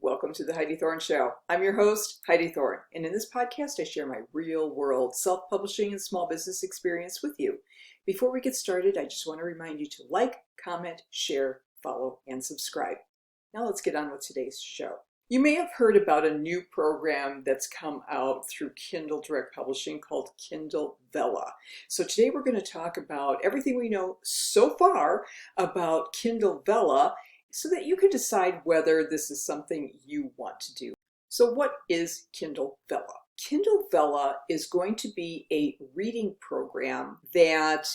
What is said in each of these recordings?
Welcome to the Heidi Thorne Show. I'm your host, Heidi Thorne, and in this podcast, I share my real-world self-publishing and small business experience with you. Before we get started, I just want to remind you to like, comment, share, follow, and subscribe. Now let's get on with today's show. You may have heard about a new program that's come out through Kindle Direct Publishing called Kindle Vella. So today we're going to talk about everything we know so far about Kindle Vella, so that you can decide whether this is something you want to do. So what is Kindle Vella? Kindle Vella is going to be a reading program that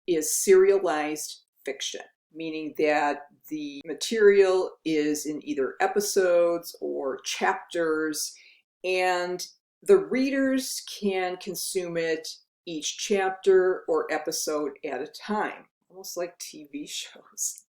is serialized fiction, meaning that the material is in either episodes or chapters, and the readers can consume it each chapter or episode at a time, almost like TV shows.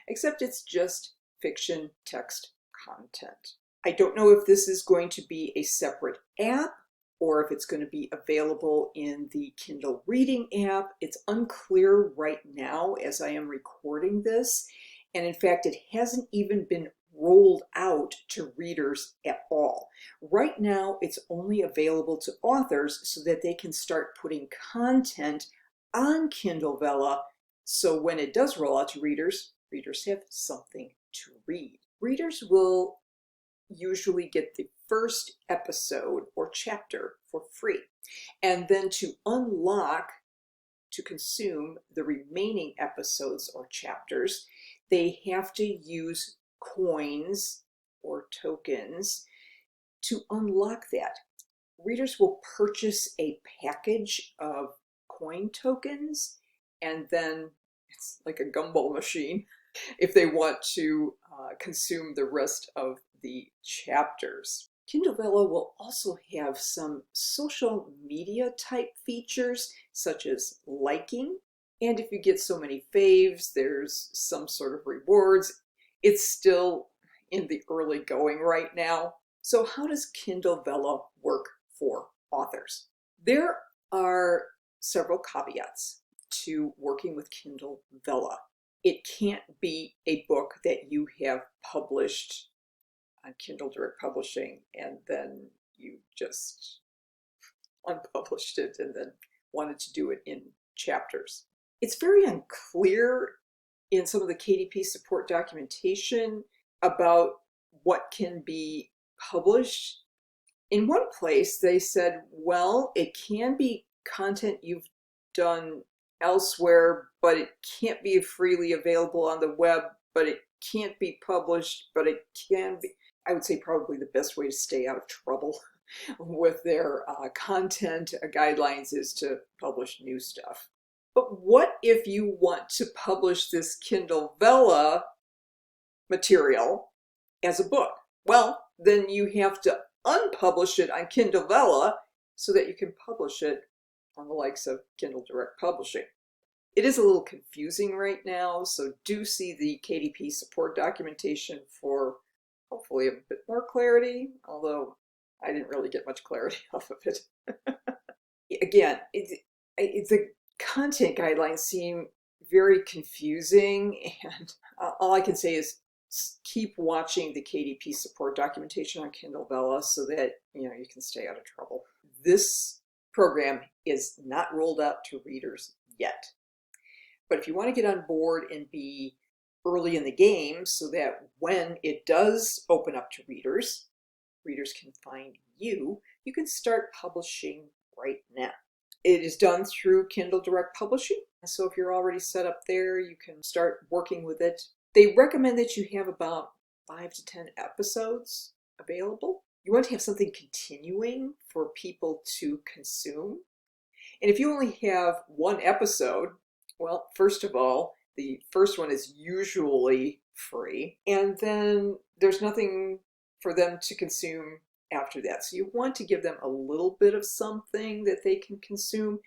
Except it's just fiction text content. I don't know if this is going to be a separate app or if it's going to be available in the Kindle Reading app. It's unclear right now as I am recording this. And in fact, it hasn't even been rolled out to readers at all. Right now, it's only available to authors so that they can start putting content on Kindle Vella. So when it does roll out to readers have something to read. Readers will usually get the first episode or chapter for free. And then to consume the remaining episodes or chapters, they have to use coins or tokens to unlock that. Readers will purchase a package of coin tokens, and then it's like a gumball machine if they want to consume the rest of the chapters. Kindle Vella will also have some social media type features such as liking, and if you get so many faves, there's some sort of rewards. It's still in the early going right now. So how does Kindle Vella work for authors? There are several caveats to working with Kindle Vella. It can't be a book that you have published on Kindle Direct Publishing and then you just unpublished it and then wanted to do it in chapters. It's very unclear in some of the KDP support documentation about what can be published. In one place, they said, well, it can be content you've done elsewhere, but it can't be freely available on the web, but it can't be published, but it can be. I would say probably the best way to stay out of trouble with their content guidelines is to publish new stuff. But what if you want to publish this Kindle Vella material as a book? Well, then you have to unpublish it on Kindle Vella so that you can publish it on the likes of Kindle Direct Publishing. It is a little confusing right now, so do see the KDP support documentation for hopefully a bit more clarity, although I didn't really get much clarity off of it. Again, the content guidelines seem very confusing, and all I can say is keep watching the KDP support documentation on Kindle Vella so that you can stay out of trouble. This program is not rolled out to readers yet. But if you want to get on board and be early in the game so that when it does open up to readers can find you, you can start publishing right now. It is done through Kindle Direct Publishing. So if you're already set up there, you can start working with it. They recommend that you have about 5 to 10 episodes available. You want to have something continuing for people to consume. And if you only have one episode, well, first of all, the first one is usually free, and then there's nothing for them to consume after that. So you want to give them a little bit of something that they can consume.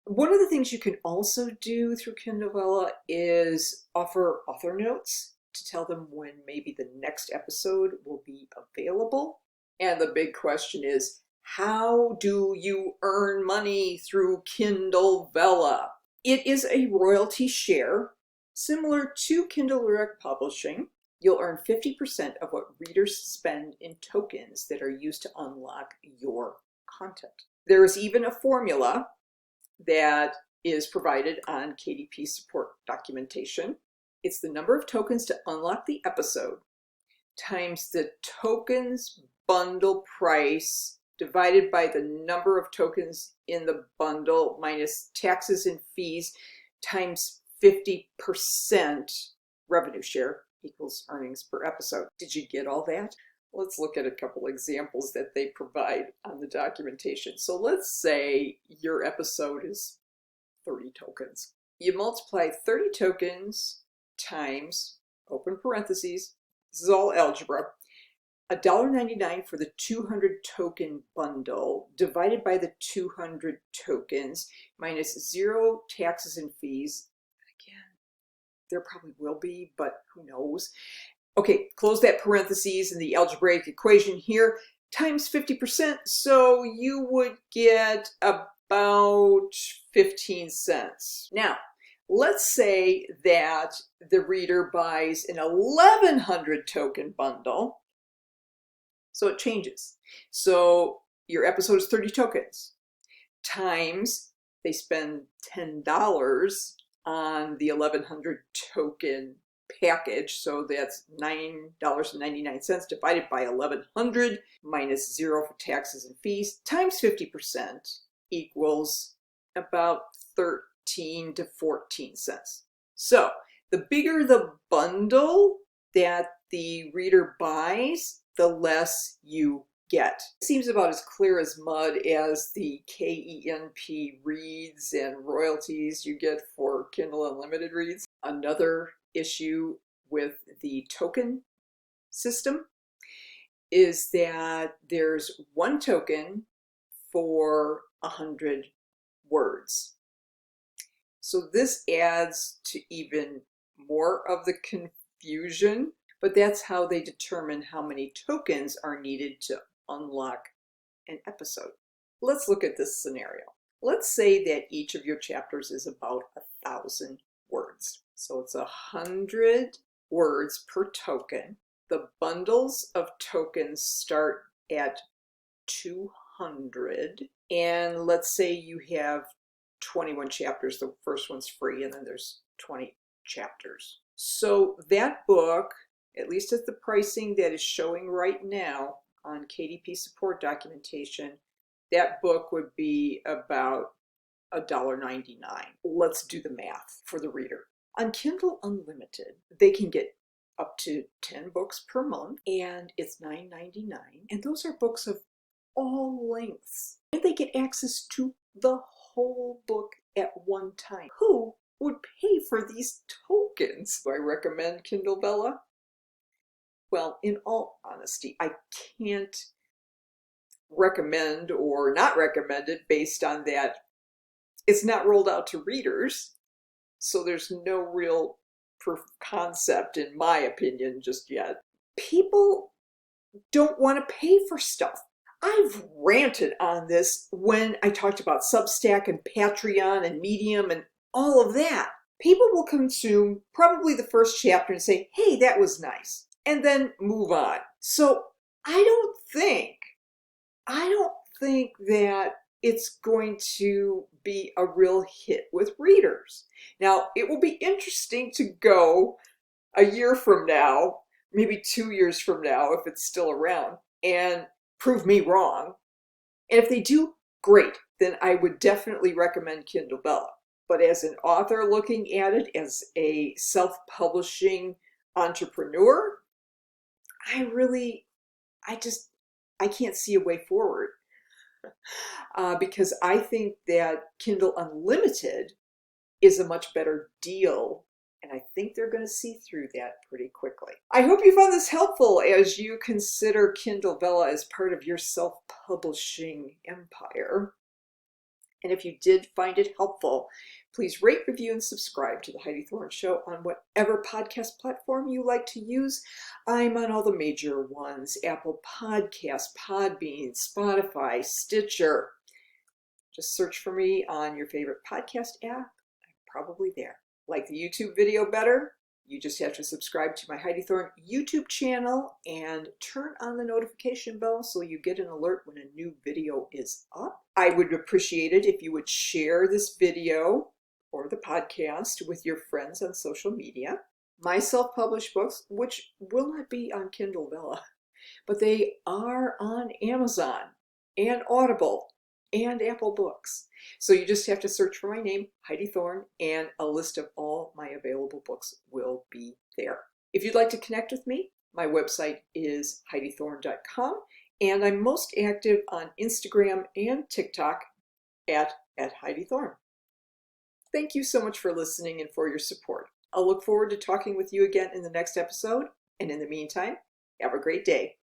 One of the things you can also do through Kindle Vella is offer author notes to tell them when maybe the next episode will be available. And the big question is, how do you earn money through Kindle Vella? It is a royalty share, similar to Kindle Direct Publishing. You'll earn 50% of what readers spend in tokens that are used to unlock your content. There is even a formula that is provided on KDP support documentation. It's the number of tokens to unlock the episode times the tokens bundle price divided by the number of tokens in the bundle minus taxes and fees times 50% revenue share equals earnings per episode. Did you get all that? Let's look at a couple examples that they provide on the documentation. So let's say your episode is 30 tokens. You multiply 30 tokens times, open parentheses, this is all algebra, $1.99 for the 200 token bundle divided by the 200 tokens minus 0 taxes and fees. Again, there probably will be, but who knows? Okay, close that parentheses in the algebraic equation here, times 50%, so you would get about 15 cents. Now, let's say that the reader buys an 1,100 token bundle, so it changes. So your episode is 30 tokens, times they spend $10 on the 1,100 token package, so that's $9.99 divided by 1,100 minus 0 for taxes and fees times 50% equals about 13 to 14 cents. So the bigger the bundle that the reader buys, the less you get. It seems about as clear as mud as the KENP reads and royalties you get for Kindle Unlimited reads. Another issue with the token system is that there's one token for 100 words. So this adds to even more of the confusion, but that's how they determine how many tokens are needed to unlock an episode. Let's look at this scenario. Let's say that each of your chapters is about 1,000 words. So it's 100 words per token. The bundles of tokens start at 200. And let's say you have 21 chapters. The first one's free, and then there's 20 chapters. So that book, at least at the pricing that is showing right now on KDP support documentation, that book would be about $1.99. Let's do the math for the reader. On Kindle Unlimited, they can get up to 10 books per month, and it's $9.99. And those are books of all lengths. And they get access to the whole book at one time. Who would pay for these tokens? Do I recommend Kindle Vella? Well, in all honesty, I can't recommend or not recommend it based on that it's not rolled out to readers. So there's no real proof of concept, in my opinion, just yet. People don't want to pay for stuff. I've ranted on this when I talked about Substack and Patreon and Medium and all of that. People will consume probably the first chapter and say, hey, that was nice, and then move on. So I don't think that it's going to be a real hit with readers. Now, it will be interesting to go a year from now, maybe 2 years from now, if it's still around, and prove me wrong. And if they do, great. Then I would definitely recommend Kindle Vella. But as an author looking at it, as a self-publishing entrepreneur, I can't see a way forward. Because I think that Kindle Unlimited is a much better deal, and I think they're going to see through that pretty quickly. I hope you found this helpful as you consider Kindle Vella as part of your self-publishing empire. And if you did find it helpful, please rate, review, and subscribe to The Heidi Thorne Show on whatever podcast platform you like to use. I'm on all the major ones: Apple Podcasts, Podbean, Spotify, Stitcher. Just search for me on your favorite podcast app. I'm probably there. Like the YouTube video better? You just have to subscribe to my Heidi Thorne YouTube channel and turn on the notification bell so you get an alert when a new video is up. I would appreciate it if you would share this video or the podcast with your friends on social media. My self-published books, which will not be on Kindle Vella, but they are on Amazon and Audible and Apple Books. So you just have to search for my name, Heidi Thorne, and a list of all my available books will be there. If you'd like to connect with me, my website is HeidiThorne.com, and I'm most active on Instagram and TikTok at Heidi Thorne. Thank you so much for listening and for your support. I'll look forward to talking with you again in the next episode, and in the meantime, have a great day.